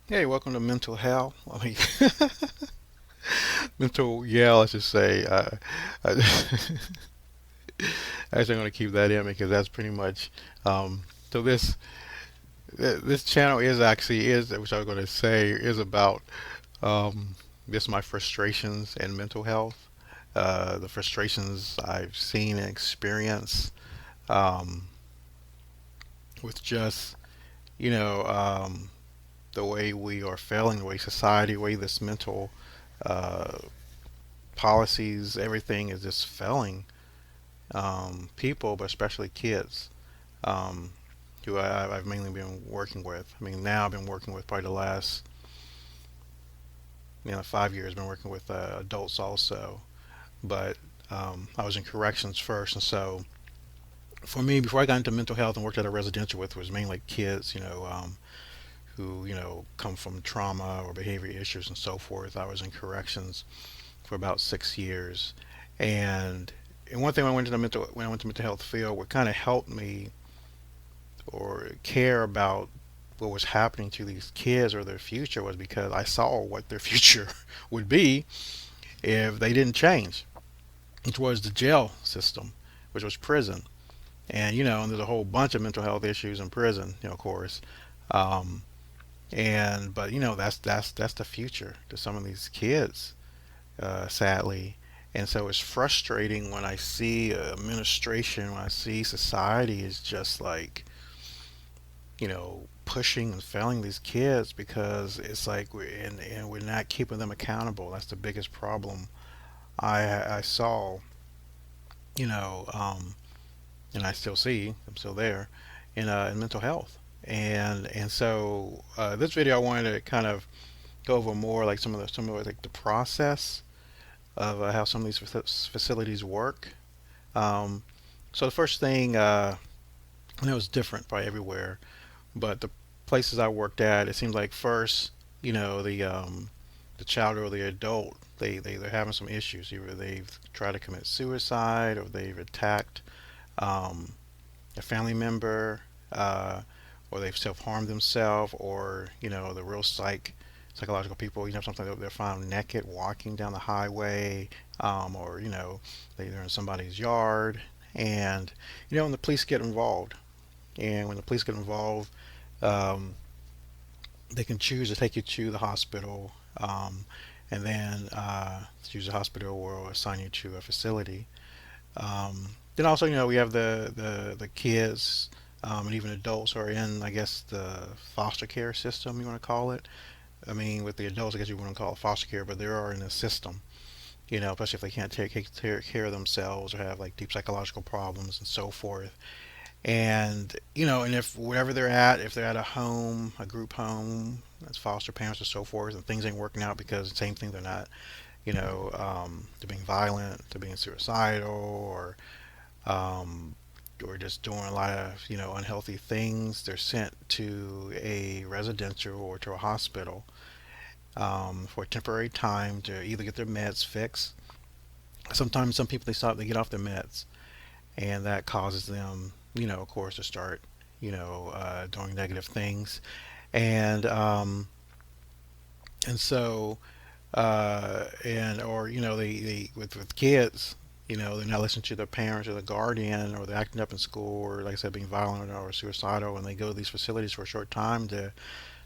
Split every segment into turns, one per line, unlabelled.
Hey, welcome to Mental Health. Mental Yell, I should say. I, Actually, I'm going to keep that in because that's pretty much. Um, so this channel is actually is which I was going to say is about um, just my frustrations in mental health, the frustrations I've seen and experienced um, with just you know the way we are failing, the way society, the way this mental uh, policies, everything is just failing people, but especially kids, um, who I've mainly been working with. I mean, now I've been working with probably the last 5 years. Been working with adults also, but I was in corrections first, and so for me, before I got into mental health and worked at a residential with, was mainly kids, who come from trauma or behavior issues and so forth. I was in corrections for about 6 years, and one thing when I went to mental health field, what kind of helped me or care about what was happening to these kids or their future was because I saw what their future would be if they didn't change, which was the jail system, which was prison. And there's a whole bunch of mental health issues in prison, of course. Um, and but that's the future to some of these kids, sadly. And so it's frustrating when I see administration, when I see society is just like pushing and failing these kids because it's like and we're not keeping them accountable. That's the biggest problem I saw, you know, um, and I still see. I'm still there in mental health, and so this video I wanted to kind of go over more like some of like the process of how some of these facilities work. Um, so the first thing, and it was different by everywhere. But the places I worked at, it seems like first, the child or the adult, they're having some issues. Either they've tried to commit suicide or they've attacked um, a family member, or they've self-harmed themselves, or the real psychological people. Something that they're found naked walking down the highway, or they're in somebody's yard, and and the police get involved. And when the police get involved, um, they can choose to take you to the hospital, and then choose a hospital or assign you to a facility. Then also, we have the kids, and even adults who are in, I guess, the foster care system, you want to call it. I mean, with the adults, I guess you wouldn't call it foster care, but they are in the system, especially if they can't take care of themselves or have like deep psychological problems and so forth. And and if wherever they're at, if they're at a home, a group home, as foster parents or so forth, and things ain't working out because the same thing, they're not, they're being violent, they're being suicidal, um, or just doing a lot of unhealthy things, they're sent to a residential or to a hospital, for a temporary time to either get their meds fixed. Sometimes some people they get off their meds, and that causes them, of course, to start, doing negative things, and and so and or they with kids, they're not listening to their parents or the guardian, or they're acting up in school, or like I said, being violent or suicidal, and they go to these facilities for a short time to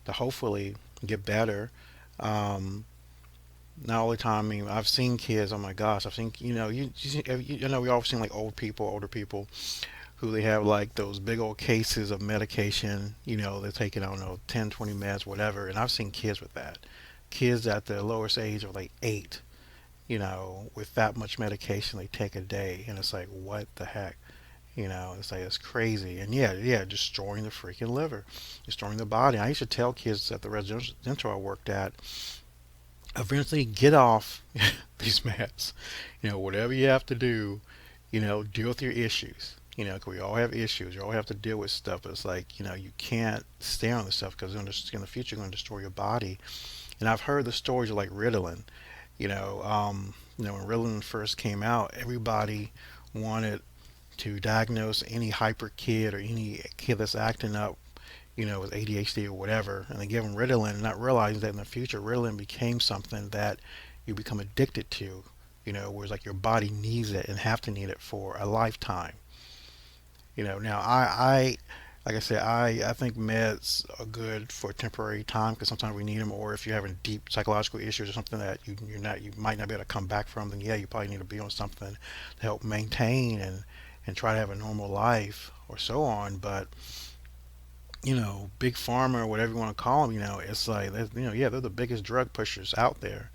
hopefully get better. Um, Not all the time. I mean, I've seen kids. Oh my gosh, I've seen. We all seen like older people who they have like those big old cases of medication. They're taking, I don't know, 10, 20 meds, whatever. And I've seen kids with that. Kids at the lowest age of like 8, with that much medication they take a day. And it's like, what the heck? It's like, it's crazy. And yeah, destroying the freaking liver, destroying the body. I used to tell kids at the residential I worked at, eventually get off these meds. Whatever you have to do, deal with your issues. 'Cause we all have issues. You all have to deal with stuff. But it's like, you can't stay on this stuff because in the future, it's going to destroy your body. And I've heard the stories of like Ritalin. When Ritalin first came out, everybody wanted to diagnose any hyper kid or any kid that's acting up, with ADHD or whatever, and they give them Ritalin, and not realizing that in the future Ritalin became something that you become addicted to. Whereas like your body needs it and have to need it for a lifetime. Now like I said, I think meds are good for a temporary time because sometimes we need them, or if you're having deep psychological issues or something that you might not be able to come back from, then yeah, you probably need to be on something to help maintain and try to have a normal life or so on. But big pharma or whatever you want to call them, it's like yeah, they're the biggest drug pushers out there,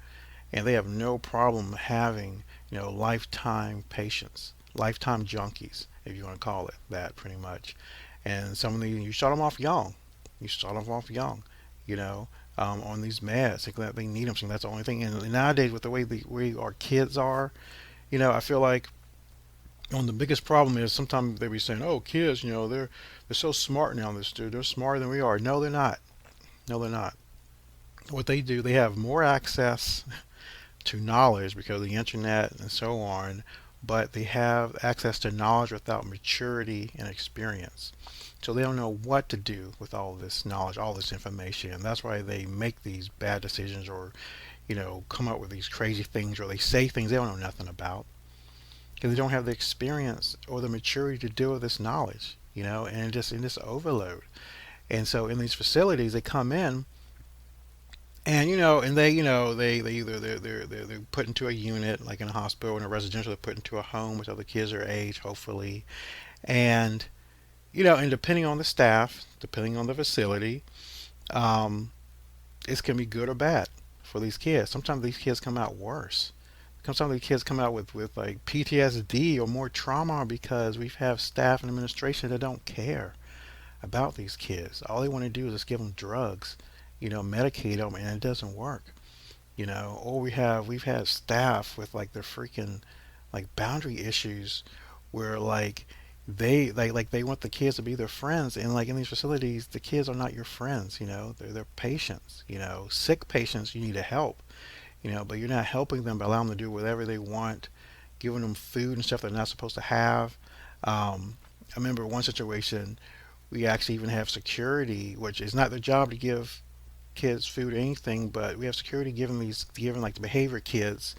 and they have no problem having lifetime patients, lifetime junkies, if you want to call it that, pretty much. And some of these, you start them off young. You start them off young, you know, on these meds. They need them. So that's the only thing. And nowadays, with the way our kids are, I feel like the biggest problem is sometimes they be saying, "Oh, kids, they're so smart now. They're smarter than we are." No, they're not. No, they're not. What they do, they have more access to knowledge because of the internet and so on, but they have access to knowledge without maturity and experience. So they don't know what to do with all this knowledge, all this information. And that's why they make these bad decisions or, come up with these crazy things or they say things they don't know nothing about because they don't have the experience or the maturity to deal with this knowledge, and just in this overload. And so in these facilities, they come in and and they either they're put into a unit like in a hospital or in a residential. They're put into a home with other kids their age, hopefully, and and depending on the staff, depending on the facility, um, it can be good or bad for these kids. Sometimes these kids come out worse. Sometimes these kids come out with like PTSD or more trauma because we have staff and administration that don't care about these kids. All they want to do is just give them drugs, medicate them, and it doesn't work. Or we've had staff with like their freaking like boundary issues where like they want the kids to be their friends, and like in these facilities the kids are not your friends. They're patients, sick patients you need to help, but you're not helping them by allowing them to do whatever they want, giving them food and stuff they're not supposed to have. I remember one situation we actually even have security, which is not their job to give kids food or anything, but we have security giving like the behavior kids,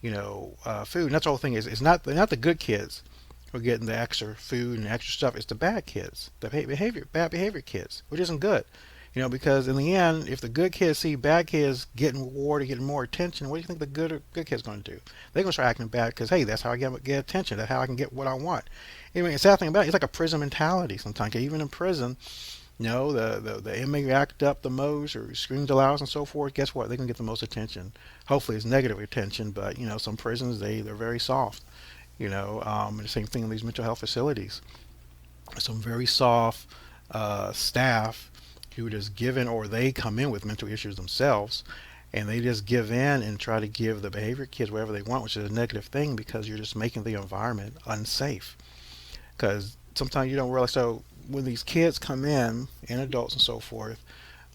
food. And that's the whole thing is it's not they're not the good kids who are getting the extra food and extra stuff. It's the bad kids, the bad behavior kids, which isn't good. Because in the end, if the good kids see bad kids getting rewarded, getting more attention, what do you think the good kids going to do? They're going to start acting bad because hey, that's how I get attention. That's how I can get what I want. Anyway, the sad thing about it's like a prison mentality sometimes. Even in prison, the inmate act up the most or screams the loudest and so forth. Guess what? They can get the most attention. Hopefully, it's negative attention, but some prisons they're very soft. And the same thing in these mental health facilities. Some very soft staff who just give in, or they come in with mental issues themselves, and they just give in and try to give the behavior kids whatever they want, which is a negative thing because you're just making the environment unsafe. Because sometimes you don't realize. So when these kids come in, and adults and so forth,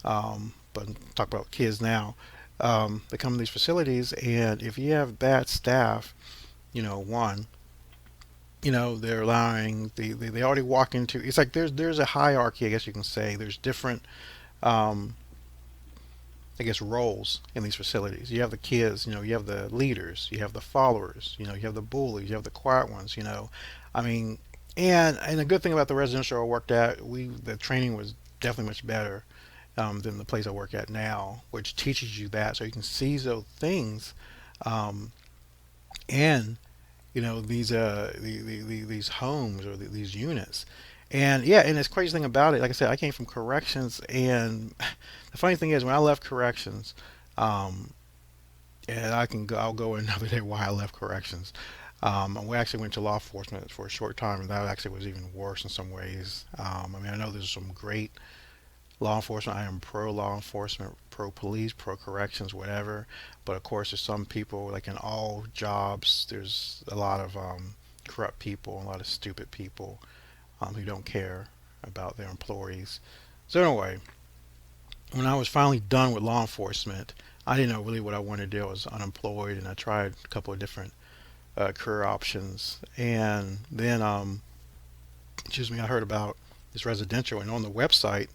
but talk about kids now, they come to these facilities, and if you have bad staff, one, they're allowing they already walk into it's like there's a hierarchy, I guess you can say. There's different um, I guess roles in these facilities. You have the kids, you have the leaders, you have the followers, you have the bullies, you have the quiet ones. I mean, and the good thing about the residential I worked at, the training was definitely much better than the place I work at now, which teaches you that so you can see those things, um, and these homes or these units. And yeah, and this crazy thing about it, like I said, I came from corrections, and the funny thing is when I left corrections, um, and I'll go another day why I left corrections. We actually went to law enforcement for a short time, and that actually was even worse in some ways. I mean, I know there's some great law enforcement. I am pro law enforcement, pro police, pro corrections, whatever. But of course, there's some people, like in all jobs, there's a lot of corrupt people, a lot of stupid people who don't care about their employees. So anyway, when I was finally done with law enforcement, I didn't know really what I wanted to do. I was unemployed, and I tried a couple of different career options. And then, excuse me, I heard about this residential, and on the website,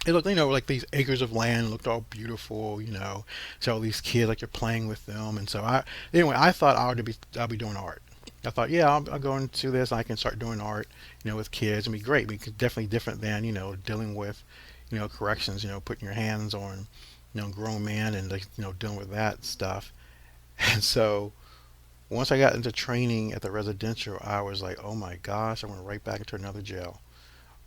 It looked, like these acres of land looked all beautiful, so all these kids like you're playing with them, and so anyway, I thought I'll be doing art. I thought, yeah, I'll go into this. I can start doing art, with kids. It'd be great. Because definitely different than dealing with, corrections. Putting your hands on, grown men and like, dealing with that stuff. And so once I got into training at the residential, I was like, oh my gosh, I went right back into another jail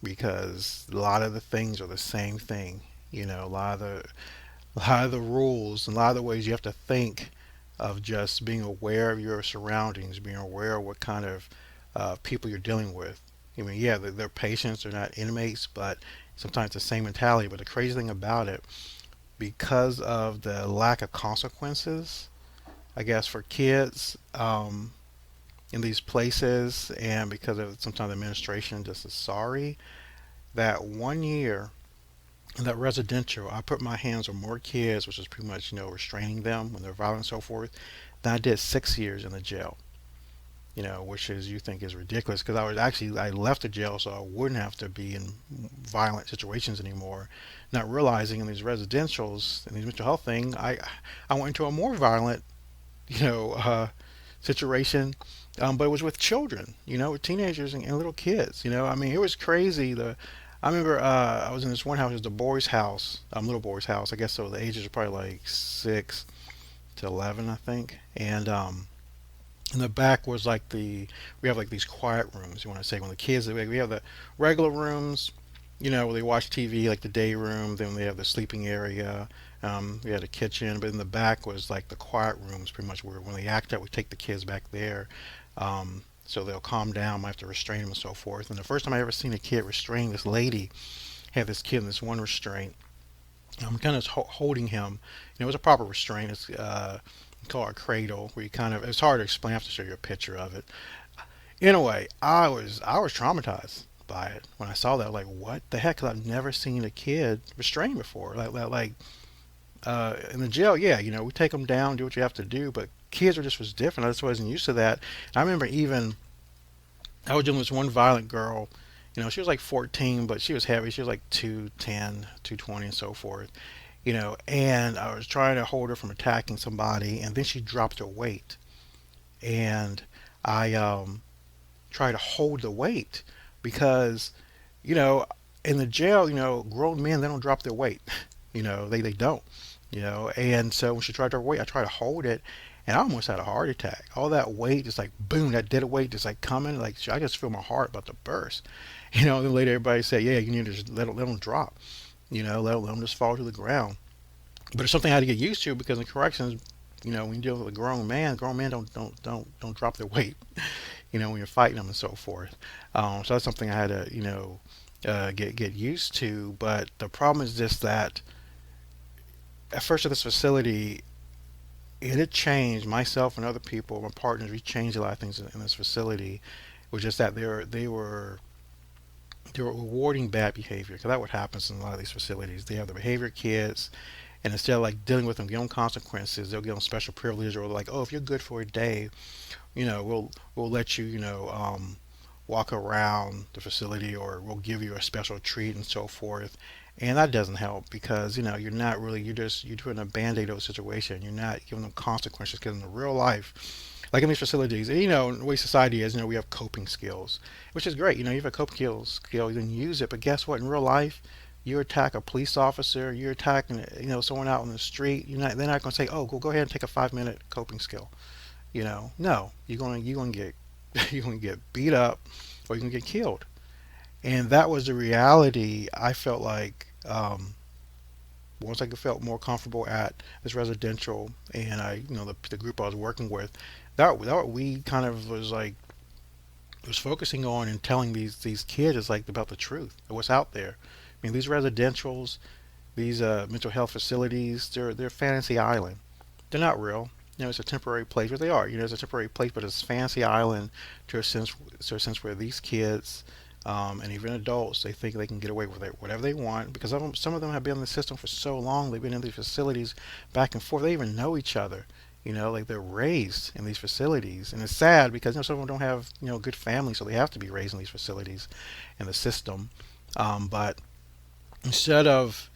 because a lot of the things are the same thing. A lot of the rules and a lot of the ways you have to think of just being aware of your surroundings, being aware of what kind of people you're dealing with. I mean, yeah, they're patients, they're not inmates, but sometimes it's the same mentality. But the crazy thing about it, because of the lack of consequences, I guess, for kids in these places, and because of sometimes the administration just is sorry, that 1 year in that residential, I put my hands on more kids, which is pretty much, restraining them when they're violent and so forth, than I did 6 years in the jail. Which is you think is ridiculous because I left the jail so I wouldn't have to be in violent situations anymore. Not realizing in these residentials and these mental health thing, I went into a more violent, you know, uh, situation, but it was with children, with teenagers and little kids. I mean, it was crazy. I remember I was in this one house, it was the boys' house, little boys' house. I guess so. The ages are probably like 6 to 11, I think, and in the back was like we have like these quiet rooms. You want to say when the kids we have the regular rooms, where they watch TV, like the day room. Then we have the sleeping area. We had a kitchen, but in the back was like the quiet rooms, pretty much where when they act out, we take the kids back there, so they'll calm down. Might have to restrain them and so forth. And the first time I ever seen a kid restrain this lady, had this kid in this one restraint. I'm kind of holding him. It was a proper restraint. It's called a cradle, where you kind of, it's hard to explain. I have to show you a picture of it. Anyway, I was traumatized by it when I saw that. Like, what the heck? 'Cause I've never seen a kid restrained before. Like in the jail, yeah, we take them down, do what you have to do, but kids are just was different. I just wasn't used to that. I remember even I was dealing with this one violent girl. She was like 14, but she was heavy. She was like 210, 220, and so forth. And I was trying to hold her from attacking somebody, and then she dropped her weight, and I tried to hold the weight because, you know, in the jail, grown men they don't drop their weight, they don't, and so when she tried to weight, I tried to hold it, and I almost had a heart attack. All that weight, just like boom, that dead weight just like coming, like I just feel my heart about to burst, Then later everybody said, yeah, you need to just let them drop, let them just fall to the ground. But it's something I had to get used to because in corrections, when you deal with a grown men don't drop their weight, when you're fighting them and so forth. So that's something I had to, get used to. But the problem is just that at first at this facility, it had changed myself and other people, my partners. We changed a lot of things in this facility. It was just that they were rewarding bad behavior because that's what happens in a lot of these facilities. They have the behavior kids, and instead of like dealing with them, give them consequences, they'll give them special privilege or like, oh, if you're good for a day, we'll let you, walk around the facility or we'll give you a special treat and so forth. And that doesn't help because you're not really you're doing a band-aid over the situation. You're not giving them consequences because in the real life, like in these facilities, the way society is, we have coping skills, which is great. You have a coping skill, you can use it. But guess what? In real life, you attack a police officer, you're attacking, someone out on the street. They're not going to say, oh, go ahead and take a 5 minute coping skill. No, you're gonna get you're gonna get beat up or you're gonna get killed. And that was the reality. I felt like once I felt more comfortable at this residential, and the group I was working with, that we kind of was focusing on and telling these kids is like about the truth of what's out there. I mean, these residentials, these mental health facilities, they're fantasy island. They're not real. It's a temporary place, but they are. It's a temporary place, but it's a fancy island to a sense where these kids and even adults they think they can get away with it, whatever they want because some of them have been in the system for so long. They've been in these facilities back and forth. They even know each other. Like they're raised in these facilities, and it's sad because some of them don't have good families, so they have to be raised in these facilities in the system. But instead of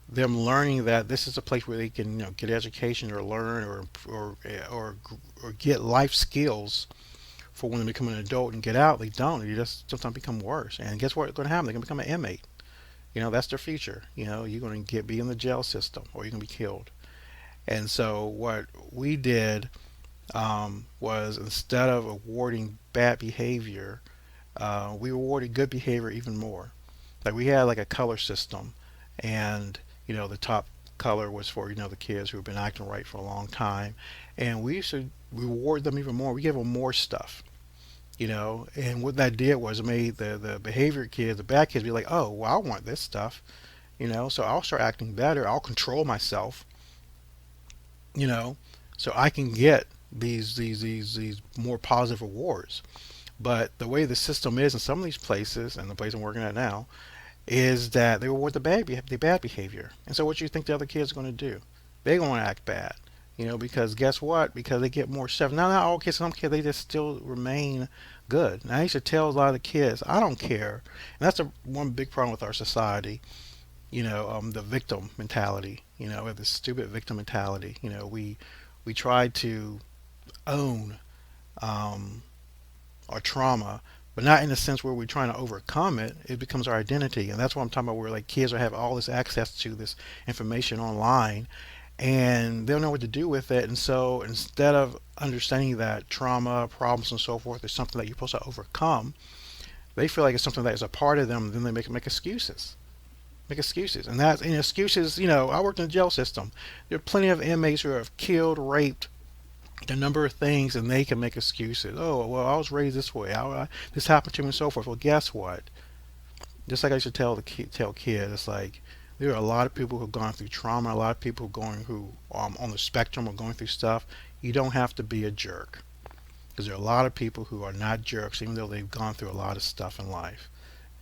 them learning that this is a place where they can, get education or learn or or get life skills for when they become an adult and get out, they don't. They just sometimes become worse. And guess what's going to happen? They're going to become an inmate. That's their future. You're going to get be in the jail system or you're going to be killed. And so what we did was instead of awarding bad behavior, we rewarded good behavior even more. Like we had like a color system, and the top color was for the kids who have been acting right for a long time, and we used to reward them even more. We gave them more stuff. And what that did was it made the behavior kids, the bad kids, be like, oh, well, I want this stuff, so I'll start acting better. I'll control myself, you know, so I can get these more positive rewards. But the way the system is in some of these places, and the place I'm working at now, is that they reward the bad behavior. And so what you think the other kids are going to do? They're going to act bad. Because guess what? Because they get more stuff. Now, not all kids, some kids, they just still remain good. And I used to tell a lot of the kids, I don't care. And that's one big problem with our society, the victim mentality. We have this stupid victim mentality. We try to own um, our trauma, but not in a sense where we're trying to overcome it. It becomes our identity, and that's what I'm talking about. Where like kids are have all this access to this information online, and they don't know what to do with it. And so instead of understanding that trauma, problems, and so forth is something that you're supposed to overcome, they feel like it's something that is a part of them. And then they make excuses. Make excuses, and that's and excuses. I worked in the jail system. There are plenty of inmates who have killed, raped, a number of things, and they can make excuses. Oh, well, I was raised this way. This happened to me, and so forth. Well, guess what? Just like I should tell kids, it's like there are a lot of people who've gone through trauma. A lot of people who on the spectrum are going through stuff. You don't have to be a jerk because there are a lot of people who are not jerks, even though they've gone through a lot of stuff in life.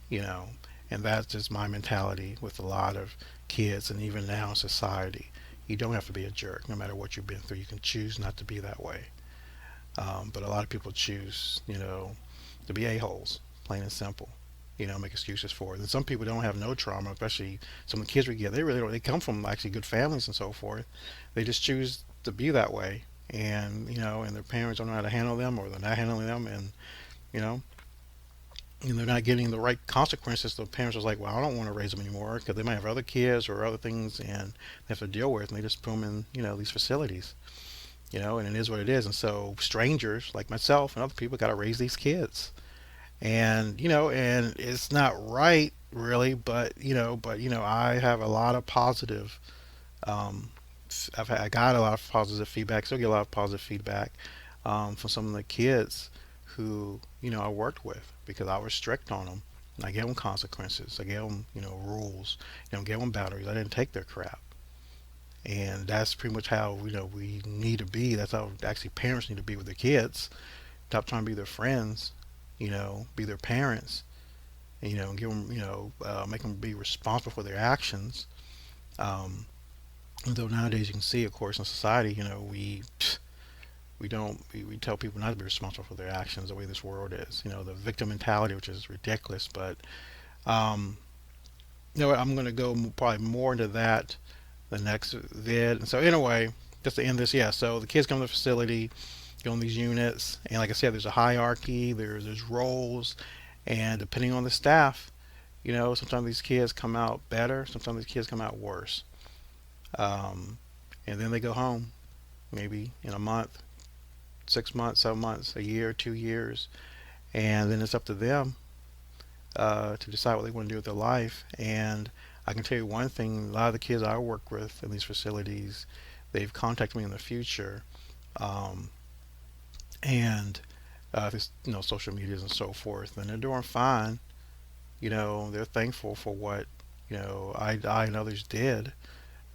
You know, and that's just my mentality with a lot of kids, and even now in society. You don't have to be a jerk, no matter what you've been through. You can choose not to be that way. But a lot of people choose, to be a-holes, plain and simple. Make excuses for it. And some people don't have no trauma, especially some of the kids we get. They really don't. They come from actually good families and so forth. They just choose to be that way, and and their parents don't know how to handle them, or they're not handling them, you know, and they're not getting the right consequences. The parents are like, well, I don't want to raise them anymore because they might have other kids or other things, and they have to deal with, and they just put them in, these facilities. And it is what it is. And so strangers like myself and other people got to raise these kids. And, and it's not right really, but, I have a lot of positive, um, I got a lot of positive feedback, still get a lot of positive feedback, from some of the kids who, I worked with because I was strict on them. I gave them consequences. I gave them, rules. Gave them boundaries. I didn't take their crap. And that's pretty much how we need to be. That's how actually parents need to be with their kids. Stop trying to be their friends. Be their parents. And, give them, make them be responsible for their actions. Um, Though nowadays you can see, of course, in society, we don't we tell people not to be responsible for their actions the way this world is. The victim mentality, which is ridiculous. But um, I'm going to go probably more into that the next vid. And so anyway, just to end this, yeah. So the kids come to the facility, go in these units, and like I said, there's a hierarchy. There's roles, and depending on the staff, sometimes these kids come out better. Sometimes these kids come out worse. Um, and then they go home, maybe in a month, 6 months, 7 months, a year, 2 years, and then it's up to them to decide what they want to do with their life. And I can tell you one thing: a lot of the kids I work with in these facilities, they've contacted me in the future, um, and this, social medias and so forth, and they're doing fine. They're thankful for what I and others did,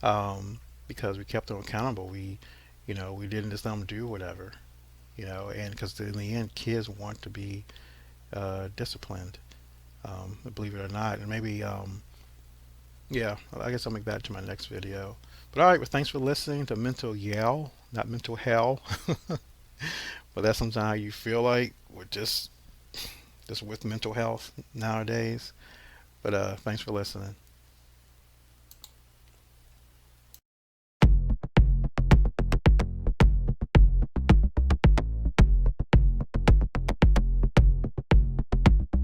because we kept them accountable. We didn't just let them do whatever, and because in the end, kids want to be disciplined, believe it or not, and maybe yeah, I guess I'll make that to my next video. But all right, well, thanks for listening to Mental Yell, not Mental Hell. But that's sometimes how you feel like with just with mental health nowadays. But thanks for listening.